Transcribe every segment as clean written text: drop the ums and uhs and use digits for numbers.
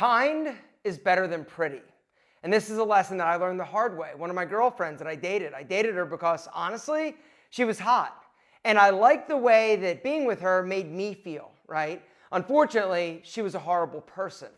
Kind is better than pretty. And this is a lesson that I learned the hard way. One of my girlfriends that I dated her because honestly, she was hot. And I liked the way that being with her made me feel, right? Unfortunately, she was a horrible person.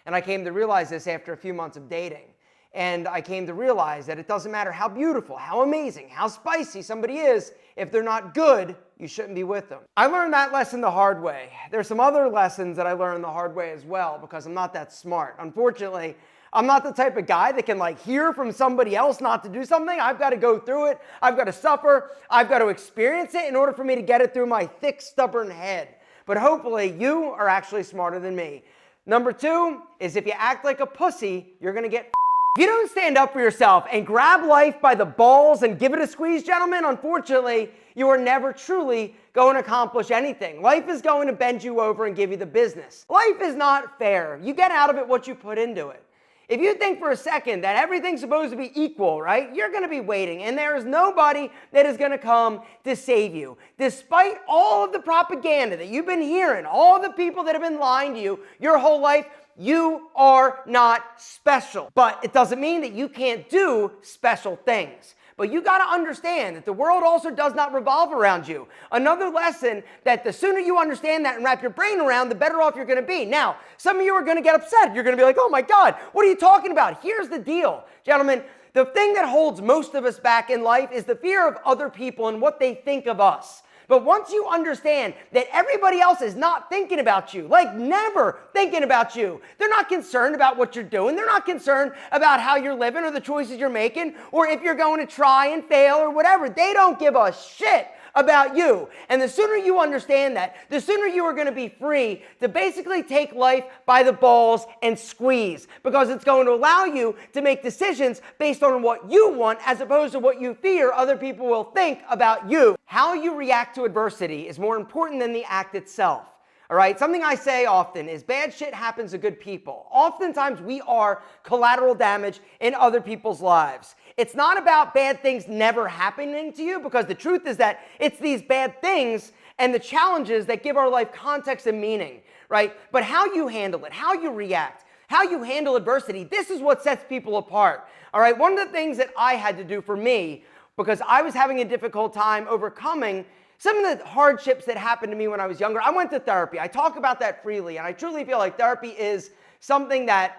And I came to realize this after a few months of dating. And I came to realize that it doesn't matter how beautiful, how amazing, how spicy somebody is, if they're not good, you shouldn't be with them. I learned that lesson the hard way. There's some other lessons that I learned the hard way as well because I'm not that smart. Unfortunately, I'm not the type of guy that can hear from somebody else not to do something. I've got to go through it. I've got to suffer. I've got to experience it in order for me to get it through my thick, stubborn head. But hopefully you are actually smarter than me. Number 2 is if you act like a pussy, you're going to get If you don't stand up for yourself and grab life by the balls and give it a squeeze, gentlemen, unfortunately, you are never truly going to accomplish anything. Life is going to bend you over and give you the business. Life is not fair. You get out of it what you put into it. If you think for a second that everything's supposed to be equal, right, you're going to be waiting, and there is nobody that is going to come to save you. Despite all of the propaganda that you've been hearing, all the people that have been lying to you your whole life, you are not special. But it doesn't mean that you can't do special things. But you got to understand that the world also does not revolve around you. Another lesson that the sooner you understand that and wrap your brain around, the better off you're going to be. Now, some of you are going to get upset. You're going to be like, oh my God, what are you talking about? Here's the deal, gentlemen. The thing that holds most of us back in life is the fear of other people and what they think of us. But once you understand that everybody else is not thinking about you, never thinking about you, they're not concerned about what you're doing, they're not concerned about how you're living or the choices you're making, or if you're going to try and fail or whatever. They don't give a shit about you. And the sooner you understand that, the sooner you are going to be free to basically take life by the balls and squeeze, because it's going to allow you to make decisions based on what you want as opposed to what you fear other people will think about you. How you react to adversity is more important than the act itself. All right, something I say often is bad shit happens to good people. Oftentimes we are collateral damage in other people's lives. It's not about bad things never happening to you, because the truth is that it's these bad things and the challenges that give our life context and meaning, right? But how you handle it, how you react, how you handle adversity, this is what sets people apart. All right, one of the things that I had to do for me, because I was having a difficult time overcoming some of the hardships that happened to me when I was younger, I went to therapy. I talk about that freely, and I truly feel like therapy is something that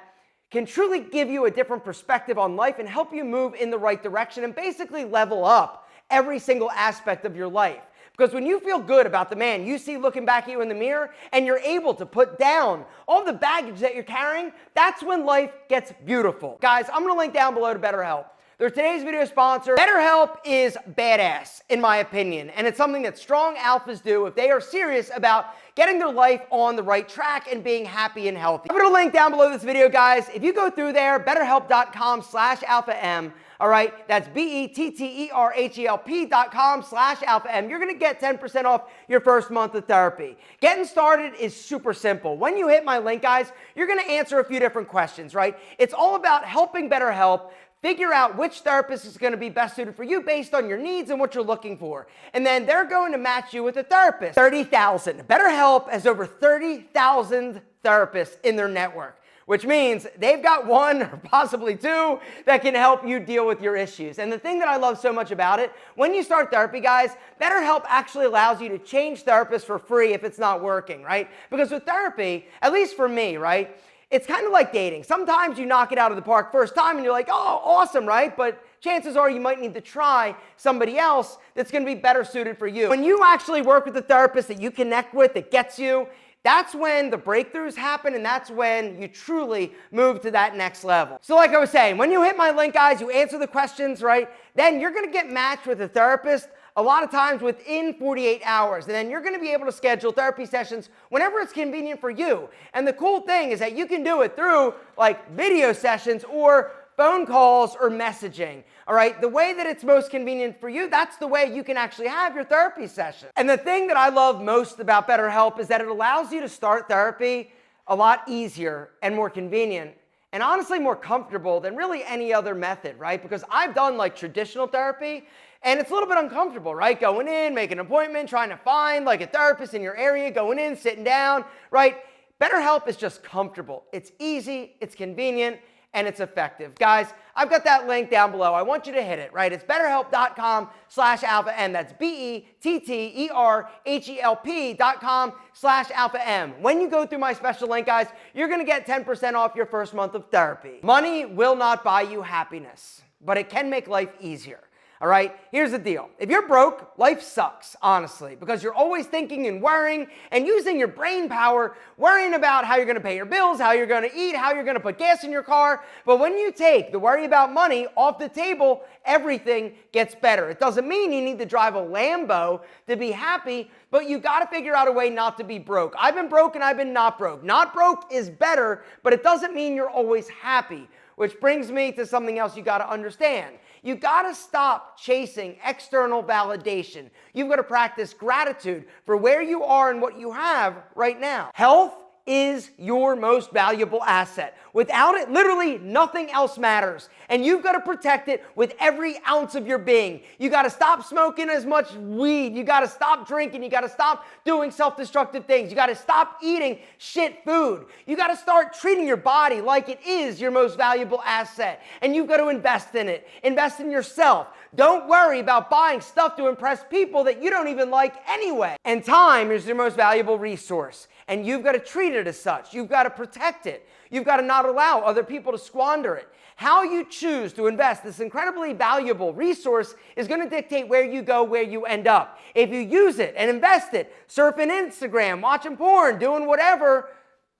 can truly give you a different perspective on life and help you move in the right direction and basically level up every single aspect of your life. Because when you feel good about the man you see looking back at you in the mirror and you're able to put down all the baggage that you're carrying, that's when life gets beautiful. Guys, I'm going to link down below to BetterHelp. They're today's video sponsor. BetterHelp is badass, in my opinion, and it's something that strong alphas do if they are serious about getting their life on the right track and being happy and healthy. I'm gonna link down below this video, guys. If you go through there, betterhelp.com/alpha-M, all right, that's BETTERHELP.com/alpha-M. You're gonna get 10% off your first month of therapy. Getting started is super simple. When you hit my link, guys, you're gonna answer a few different questions, right? It's all about helping BetterHelp figure out which therapist is going to be best suited for you based on your needs and what you're looking for. And then they're going to match you with a therapist. 30,000. BetterHelp has over 30,000 therapists in their network, which means they've got one or possibly two that can help you deal with your issues. And the thing that I love so much about it, when you start therapy, guys, BetterHelp actually allows you to change therapists for free if it's not working, right? Because with therapy, at least for me, right, it's kind of like dating. Sometimes you knock it out of the park first time and you're like, oh, awesome, right? But chances are you might need to try somebody else that's going to be better suited for you. When you actually work with a therapist that you connect with, that gets you, that's when the breakthroughs happen, and that's when you truly move to that next level. So like I was saying, when you hit my link, guys, you answer the questions, right? Then you're going to get matched with a therapist a lot of times within 48 hours. And then you're going to be able to schedule therapy sessions whenever it's convenient for you. And the cool thing is that you can do it through video sessions or phone calls or messaging. All right, the way that it's most convenient for you, that's the way you can actually have your therapy session. And the thing that I love most about BetterHelp is that it allows you to start therapy a lot easier and more convenient, and honestly more comfortable than really any other method, right? Because I've done traditional therapy, and it's a little bit uncomfortable, right? Going in, making an appointment, trying to find a therapist in your area, going in, sitting down, right? BetterHelp is just comfortable. It's easy, it's convenient, and it's effective. Guys, I've got that link down below. I want you to hit it, right? It's betterhelp.com/alpha-M. That's BETTERHELP.com/alpha-M. When you go through my special link, guys, you're gonna get 10% off your first month of therapy. Money will not buy you happiness, but it can make life easier. All right, here's the deal. If you're broke, life sucks, honestly, because you're always thinking and worrying and using your brain power, worrying about how you're gonna pay your bills, how you're gonna eat, how you're gonna put gas in your car. But when you take the worry about money off the table, everything gets better. It doesn't mean you need to drive a Lambo to be happy, but you gotta figure out a way not to be broke. I've been broke and I've been not broke. Not broke is better, but it doesn't mean you're always happy. Which brings me to something else you gotta understand. You gotta stop chasing external validation. You've gotta practice gratitude for where you are and what you have right now. Health is your most valuable asset. Without it, literally nothing else matters. And you've got to protect it with every ounce of your being. You got to stop smoking as much weed. You got to stop drinking. You got to stop doing self-destructive things. You got to stop eating shit food. You got to start treating your body like it is your most valuable asset. And you've got to invest in it. Invest in yourself. Don't worry about buying stuff to impress people that you don't even like anyway. And time is your most valuable resource. And you've got to treat it as such. You've got to protect it. You've got to not allow other people to squander it. How you choose to invest this incredibly valuable resource is going to dictate where you go, where you end up. If you use it and invest it, surfing Instagram, watching porn, doing whatever,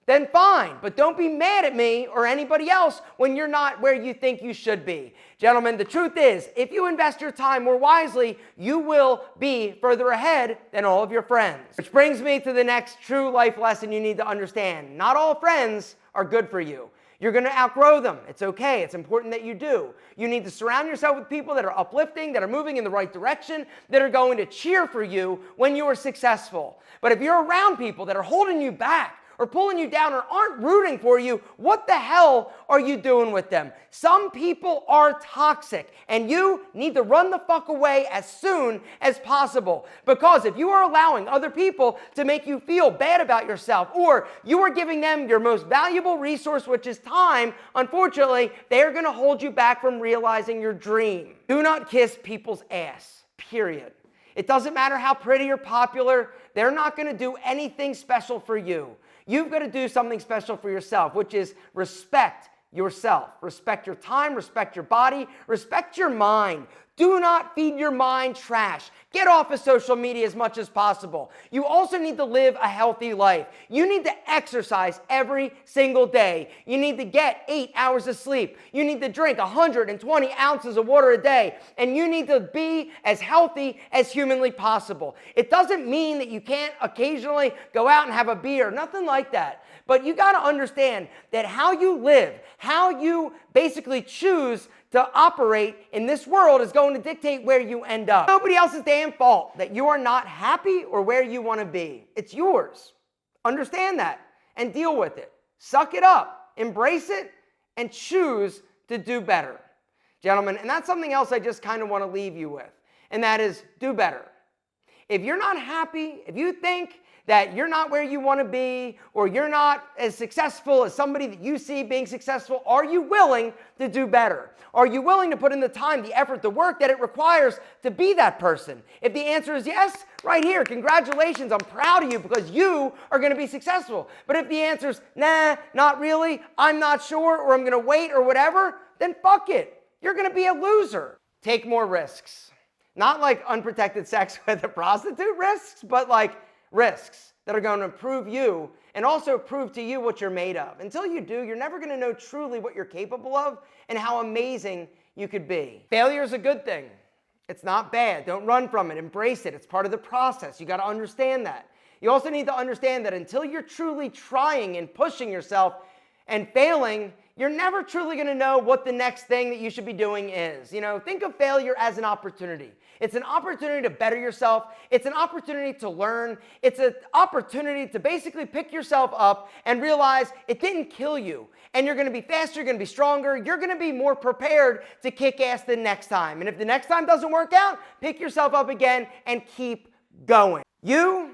then fine. But don't be mad at me or anybody else when you're not where you think you should be. Gentlemen, the truth is, if you invest your time more wisely, you will be further ahead than all of your friends. Which brings me to the next true life lesson you need to understand. Not all friends are good for you. You're going to outgrow them. It's okay. It's important that you do. You need to surround yourself with people that are uplifting, that are moving in the right direction, that are going to cheer for you when you are successful. But if you're around people that are holding you back, or pulling you down or aren't rooting for you, what the hell are you doing with them? Some people are toxic and you need to run the fuck away as soon as possible. Because if you are allowing other people to make you feel bad about yourself, or you are giving them your most valuable resource, which is time, unfortunately, they are gonna hold you back from realizing your dream. Do not kiss people's ass, period. It doesn't matter how pretty or popular, they're not gonna do anything special for you. You've got to do something special for yourself, which is respect yourself. Respect your time, respect your body, respect your mind. Do not feed your mind trash. Get off of social media as much as possible. You also need to live a healthy life. You need to exercise every single day. You need to get 8 hours of sleep. You need to drink 120 ounces of water a day. And you need to be as healthy as humanly possible. It doesn't mean that you can't occasionally go out and have a beer, nothing like that. But you got to understand that how you live, how you basically choose to operate in this world is going to dictate where you end up. Nobody else's damn fault that you are not happy or where you want to be. It's yours. Understand that and deal with it. Suck it up, embrace it, and choose to do better. Gentlemen, and that's something else I just kind of want to leave you with, and that is do better. If you're not happy, if you think that you're not where you want to be, or you're not as successful as somebody that you see being successful, are you willing to do better? Are you willing to put in the time, the effort, the work that it requires to be that person? If the answer is yes, right here, congratulations, I'm proud of you because you are going to be successful. But if the answer is nah, not really, I'm not sure, or I'm going to wait or whatever, then fuck it. You're going to be a loser. Take more risks. Not like unprotected sex with a prostitute risks, but like risks that are going to improve you and also prove to you what you're made of. Until you do, you're never going to know truly what you're capable of and how amazing you could be. Failure is a good thing. It's not bad. Don't run from it. Embrace it. It's part of the process. You got to understand that. You also need to understand that until you're truly trying and pushing yourself and failing, you're never truly going to know what the next thing that you should be doing is. You know, think of failure as an opportunity. It's an opportunity to better yourself. It's an opportunity to learn. It's an opportunity to basically pick yourself up and realize it didn't kill you. And you're going to be faster, you're going to be stronger, you're going to be more prepared to kick ass the next time. And if the next time doesn't work out, pick yourself up again and keep going. You're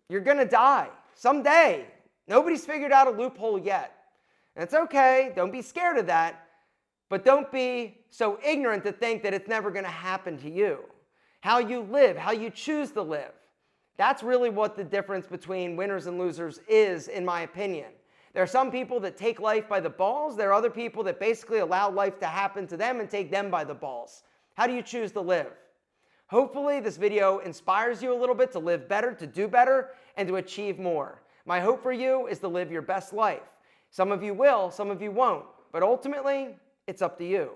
going to die someday. Nobody's figured out a loophole yet. And it's okay. Don't be scared of that. But don't be so ignorant to think that it's never going to happen to you. How you live, how you choose to live. That's really what the difference between winners and losers is, in my opinion. There are some people that take life by the balls. There are other people that basically allow life to happen to them and take them by the balls. How do you choose to live? Hopefully this video inspires you a little bit to live better, to do better, and to achieve more. My hope for you is to live your best life. Some of you will, some of you won't, but ultimately, it's up to you.